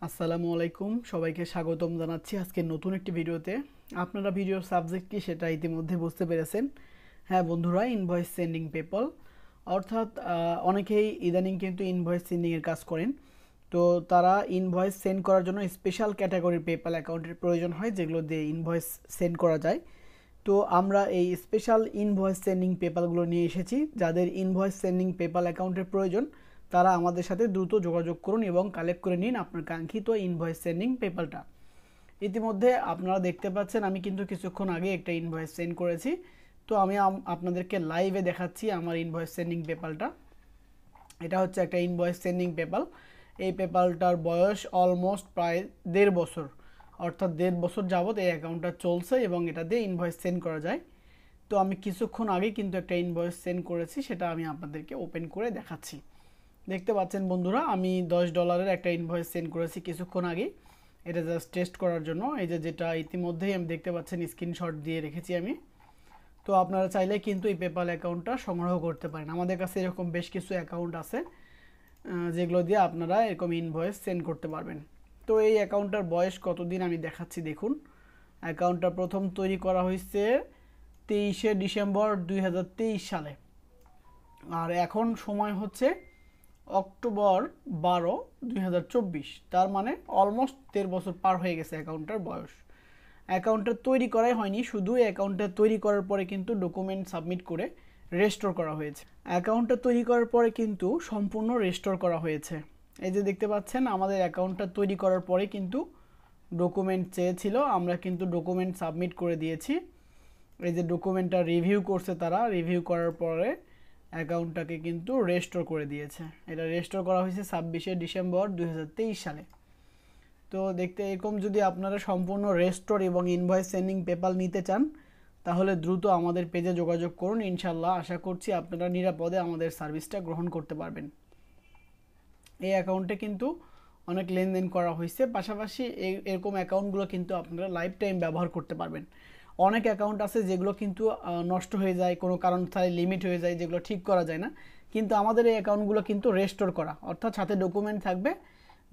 আসসালামু আলাইকুম, সবাইকে স্বাগতম জানাচ্ছি আজকে নতুন একটি ভিডিওতে। আপনারা ভিডিওর সাবজেক্ট কি সেটা ইতিমধ্যে বুঝতে পেরেছেন। হ্যাঁ বন্ধুরা, ইনভয়েস সেন্ডিং পেপাল অর্থাৎ অনেকেই ইদানিং কিন্তু ইনভয়েস সেন্ডিংয়ের কাজ করেন। তো তারা ইনভয়েস সেন্ড করার জন্য স্পেশাল ক্যাটাগরির পেপাল অ্যাকাউন্টের প্রয়োজন হয়, যেগুলো দিয়ে ইনভয়েস সেন্ড করা যায়। তো আমরা এই স্পেশাল ইনভয়েস সেন্ডিং পেপালগুলো নিয়ে এসেছি। যাদের ইনভয়েস সেন্ডিং পেপাল অ্যাকাউন্টের প্রয়োজন তারা আমাদের সাথে দ্রুত যোগাযোগ করুন এবং কালেক্ট করে নিন আপনার কাঙ্ক্ষিত ইনভয়েস সেন্ডিং পেপালটা। ইতিমধ্যে আপনারা দেখতে পাচ্ছেন আমি কিন্তু কিছুক্ষণ আগে একটা ইনভয়েস সেন্ড করেছি। তো আমি আপনাদেরকে লাইভে দেখাচ্ছি আমার ইনভয়েস সেন্ডিং পেপালটা। এটা হচ্ছে একটা ইনভয়েস সেন্ডিং পেপাল। এই পেপালটার বয়স অলমোস্ট প্রায় 1.5 বছর, অর্থাৎ 1.5 বছর যাবত এই অ্যাকাউন্টটা চলছে এবং এটা দিয়ে ইনভয়েস সেন্ড করা যায়। তো আমি কিছুক্ষণ আগে কিন্তু একটা ইনভয়েস সেন্ড করেছি, সেটা আমি আপনাদেরকে ওপেন করে দেখাচ্ছি। দেখতে পাচ্ছেন বন্ধুরা, আমি $10 একটা ইনভয়েস সেন্ড করেছি কিছুক্ষণ আগে। এটা জাস্ট টেস্ট করার জন্য। এই যেটা ইতিমধ্যেই আমি দেখতে পাচ্ছেন স্ক্রিনশট দিয়ে রেখেছি আমি। তো আপনারা চাইলে কিন্তু এই পেপাল অ্যাকাউন্টটা সংগ্রহ করতে পারেন। আমাদের কাছে এরকম বেশ কিছু অ্যাকাউন্ট আছে যেগুলো দিয়ে আপনারা এরকম ইনভয়েস সেন্ড করতে পারবেন। তো এই অ্যাকাউন্টটার বয়স কতদিন আমি দেখাচ্ছি দেখুন। অ্যাকাউন্টটা প্রথম তৈরি করা হয়েছে 23শে ডিসেম্বর 2023 সালে, আর এখন সময় হচ্ছে অক্টোবর 12, 2024। তার মানে অলমোস্ট 1.5 বছর পার হয়ে গেছে অ্যাকাউন্টটার বয়স। অ্যাকাউন্টটা তৈরি করাই হয়নি, শুধু অ্যাকাউন্টটা তৈরি করার পরে কিন্তু ডকুমেন্ট সাবমিট করে রেস্টোর করা হয়েছে। অ্যাকাউন্টটা তৈরি করার পরে কিন্তু সম্পূর্ণ রেস্টোর করা হয়েছে। এই যে দেখতে পাচ্ছেন আমাদের অ্যাকাউন্টটা তৈরি করার পরে কিন্তু ডকুমেন্ট চেয়েছিল, আমরা কিন্তু ডকুমেন্ট সাবমিট করে দিয়েছি। এই যে ডকুমেন্টটা রিভিউ করছে, তারা রিভিউ করার পরে অ্যাকাউন্টটাকে কিন্তু রেস্টোর করে দিয়েছে। এটা রেস্টোর করা হয়েছে 26শে ডিসেম্বর 2023 সালে। তো দেখতে এরকম যদি আপনারা সম্পূর্ণ রেস্টোর এবং ইনভয়েস সেন্ডিং পেপাল নিতে চান তাহলে দ্রুত আমাদের পেজে যোগাযোগ করুন। ইনশাল্লাহ আশা করছি আপনারা নিরাপদে আমাদের সার্ভিসটা গ্রহণ করতে পারবেন। এই অ্যাকাউন্টে কিন্তু অনেক লেনদেন করা হয়েছে, পাশাপাশি এরকম অ্যাকাউন্টগুলো কিন্তু আপনারা লাইফ টাইম ব্যবহার করতে পারবেন। অনেক অ্যাকাউন্ট আছে যেগুলো কিন্তু নষ্ট হয়ে যায়, কোনো কারণ ছাড়াই লিমিট হয়ে যায়, যেগুলো ঠিক করা যায় না। কিন্তু আমাদের এই অ্যাকাউন্টগুলো কিন্তু রেস্টোর করা, অর্থাৎ সাথে ডকুমেন্ট থাকবে।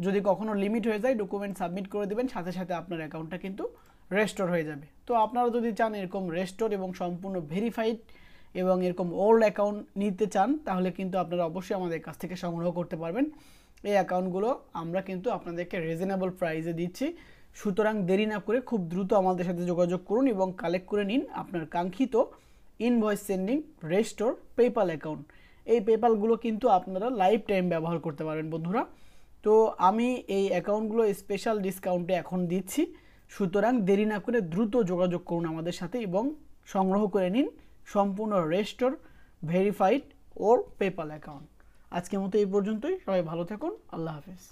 যদি কখনো লিমিট হয়ে যায় ডকুমেন্ট সাবমিট করে দেবেন, সাথে সাথে আপনার অ্যাকাউন্টটা কিন্তু রেস্টোর হয়ে যাবে। তো আপনারা যদি চান এরকম রেস্টোর এবং সম্পূর্ণ ভেরিফাইড এবং এরকম ওল্ড অ্যাকাউন্ট নিতে চান তাহলে কিন্তু আপনারা অবশ্যই আমাদের কাছ থেকে সংগ্রহ করতে পারবেন। এই অ্যাকাউন্টগুলো আমরা কিন্তু আপনাদেরকে রিজনেবল প্রাইসে দিচ্ছি। সুতরাং দেরি না করে খুব দ্রুত আমাদের সাথে যোগাযোগ করুন এবং কালেক্ট করে নিন আপনার কাঙ্ক্ষিত invoice sending restore PayPal account. এই পেপালগুলো কিন্তু আপনারা লাইফ টাইম ব্যবহার করতে পারবেন বন্ধুরা। তো আমি এই অ্যাকাউন্টগুলো স্পেশাল ডিসকাউন্টে এখন দিচ্ছি, সুতরাং দেরি না করে দ্রুত যোগাযোগ করুন আমাদের সাথে এবং সংগ্রহ করে নিন সম্পূর্ণ রেস্টোর ভেরিফাইড ওর পেপাল অ্যাকাউন্ট। আজকের মতো এই পর্যন্তই, সবাই ভালো থাকুন, আল্লাহ হাফেজ।